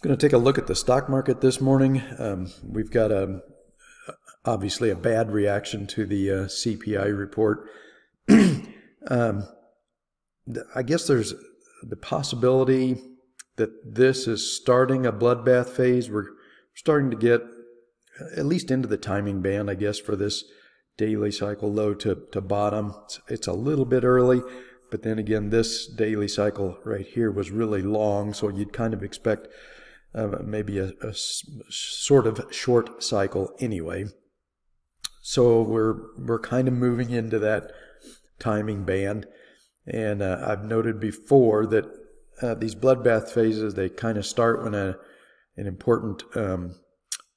Going to take a look at the stock market this morning. We've got obviously a bad reaction to the CPI report. I guess there's the possibility that this is starting a bloodbath phase. We're starting to get at least into the timing band, I guess, for this daily cycle low to bottom. It's a little bit early, but then again, this daily cycle right here was really long, so you'd kind of expect maybe a sort of short cycle anyway. So we're kind of moving into that timing band, and I've noted before that these bloodbath phases, they kind of start when an important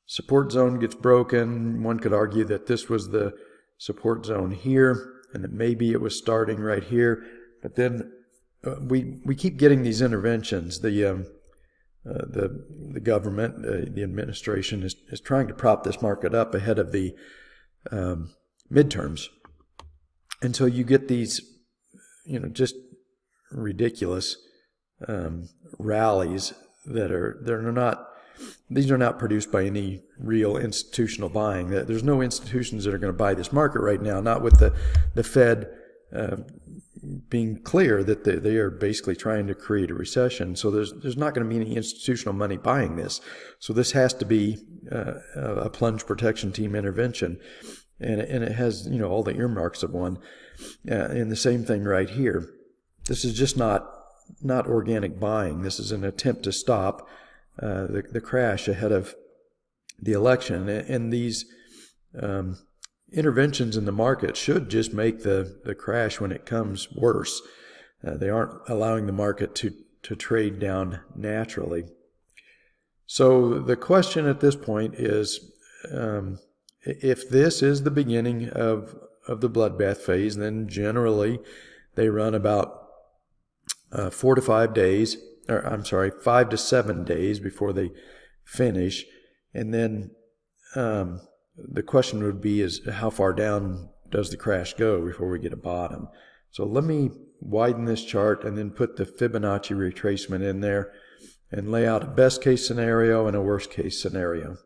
support zone gets broken. One could argue that this was the support zone here, and that maybe it was starting right here, but then we keep getting these interventions. The government, the administration is trying to prop this market up ahead of the midterms. And so you get these, just ridiculous rallies these are not produced by any real institutional buying. There's no institutions that are going to buy this market right now, not with the Fed being clear that they are basically trying to create a recession. So there's not going to be any institutional money buying this. So this has to be a plunge protection team intervention, and it has all the earmarks of one. And the same thing right here. This is just not organic buying. This is an attempt to stop the crash ahead of the election, and these interventions in the market should just make the crash when it comes worse. They aren't allowing the market to trade down naturally. So the question at this point is, if this is the beginning of the bloodbath phase, then generally they run about 4 to 5 days, or I'm sorry, 5 to 7 days before they finish, and then the question would be is how far down does the crash go before we get a bottom? So let me widen this chart and then put the Fibonacci retracement in there and lay out a best case scenario and a worst case scenario.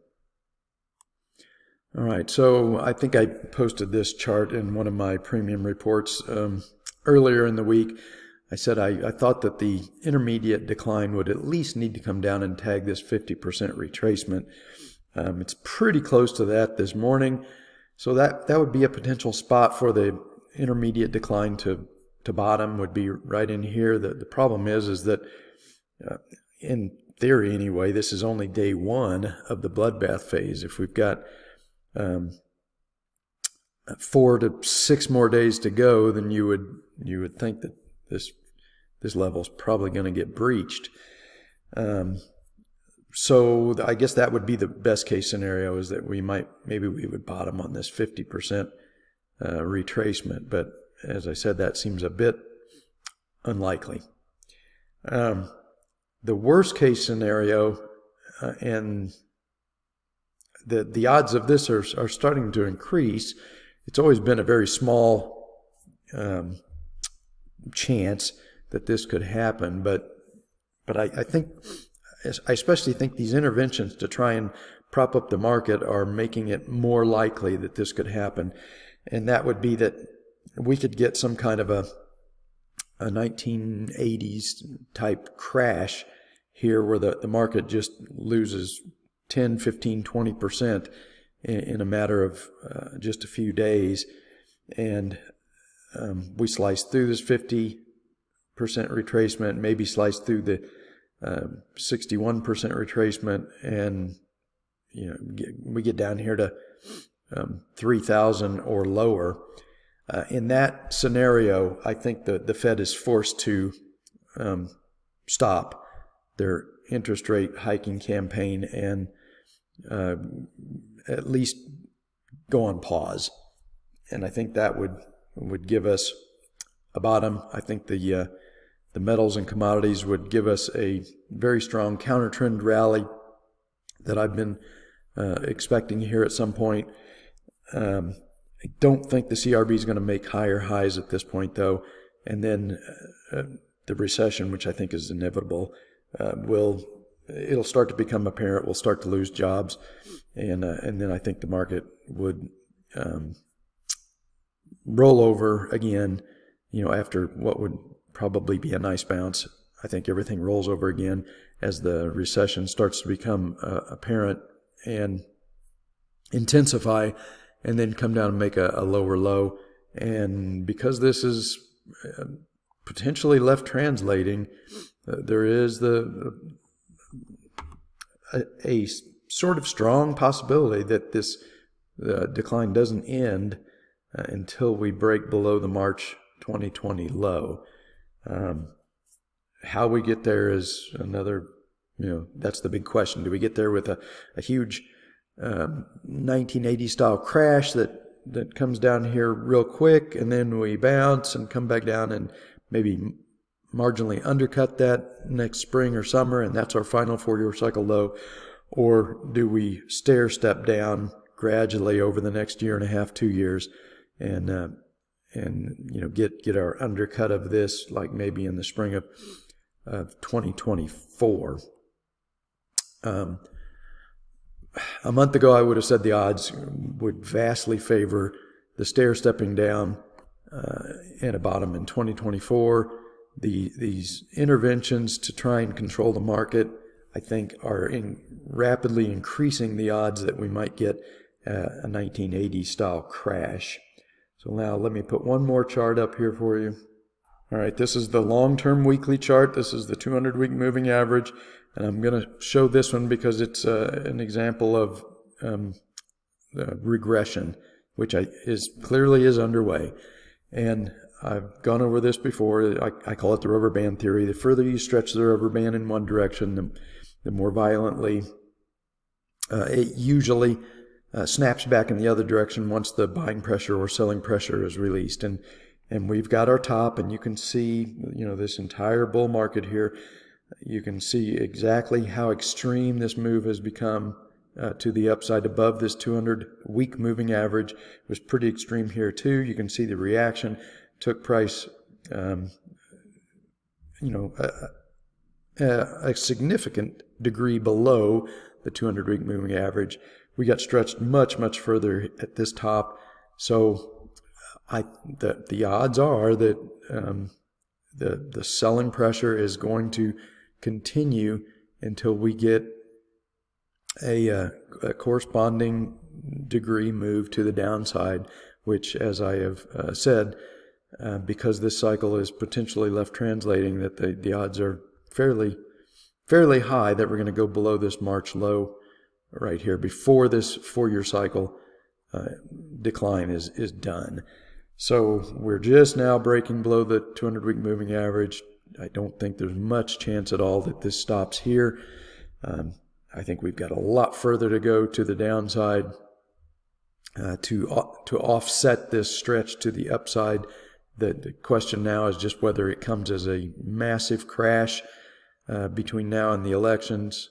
All right, so I think I posted this chart in one of my premium reports earlier in the week. I said I thought that the intermediate decline would at least need to come down and tag this 50% retracement. It's pretty close to that this morning, so that would be a potential spot for the intermediate decline to bottom, would be right in here. The problem is that in theory anyway, this is only day one of the bloodbath phase. If we've got 4 to 6 more days to go, then you would think that this level is probably going to get breached. So I guess that would be the best case scenario, is that maybe we would bottom on this 50% retracement. But as I said, that seems a bit unlikely. The worst case scenario, and the odds of this are starting to increase. It's always been a very small chance that this could happen, but I especially think these interventions to try and prop up the market are making it more likely that this could happen. And that would be that we could get some kind of a 1980s type crash here, where the market just loses 10, 15, 20% in a matter of just a few days. And we slice through this 50% retracement, maybe slice through the 61% retracement, and we get down here to 3,000 or lower. In that scenario, I think the Fed is forced to stop their interest rate hiking campaign and at least go on pause. And I think that would give us a bottom. I think the metals and commodities would give us a very strong counter trend rally that I've been expecting here at some point. I don't think the CRB is going to make higher highs at this point, though, and then the recession, which I think is inevitable, will it'll start to become apparent. We'll start to lose jobs, and then I think the market would roll over again. After what would probably be a nice bounce, I think everything rolls over again as the recession starts to become apparent and intensify, and then come down and make a lower low. And because this is potentially left translating, there is a sort of strong possibility that this decline doesn't end until we break below the March 2020 low. How we get there is another, that's the big question. Do we get there with a huge 1980 style crash that comes down here real quick, and then we bounce and come back down and maybe marginally undercut that next spring or summer, and that's our final 4-year cycle low? Or do we stair step down gradually over the next year and a half, 2 years, and get our undercut of this, like maybe in the spring of 2024? A month ago, I would have said the odds would vastly favor the stair stepping down and a bottom in 2024. These interventions to try and control the market, I think, are rapidly increasing the odds that we might get a 1980 style crash. So now let me put one more chart up here for you. All right, this is the long-term weekly chart. This is the 200-week moving average. And I'm going to show this one because it's an example of regression, which clearly is underway. And I've gone over this before. I call it the rubber band theory. The further you stretch the rubber band in one direction, the more violently it usually snaps back in the other direction once the buying pressure or selling pressure is released. And we've got our top, and you can see, this entire bull market here. You can see exactly how extreme this move has become to the upside above this 200-week moving average. It was pretty extreme here too. You can see the reaction took price, a significant degree below the 200-week moving average. We got stretched much, much further at this top. So the odds are that the selling pressure is going to continue until we get a corresponding degree move to the downside, which, as I have said, because this cycle is potentially left translating, that the odds are fairly high that we're going to go below this March low right here before this 4-year cycle decline is done. So we're just now breaking below the 200-week moving average. I don't think there's much chance at all that this stops here. I think we've got a lot further to go to the downside to offset this stretch to the upside. The question now is just whether it comes as a massive crash between now and the elections,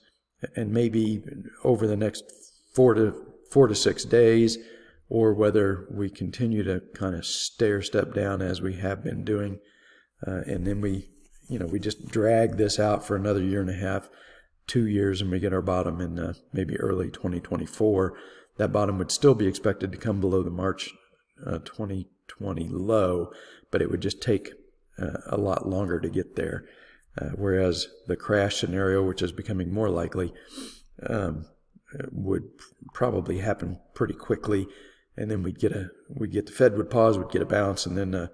and maybe over the next 4 to 6 days, or whether we continue to kind of stair step down as we have been doing, and then we just drag this out for another 1.5 years, 2 years, and we get our bottom in maybe early 2024. That bottom would still be expected to come below the March 2020 low, but it would just take a lot longer to get there. Whereas the crash scenario, which is becoming more likely, would probably happen pretty quickly, and then the Fed would pause, we'd get a bounce, and then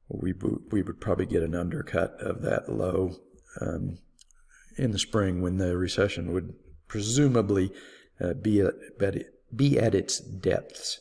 we would probably get an undercut of that low in the spring, when the recession would presumably be at its depths.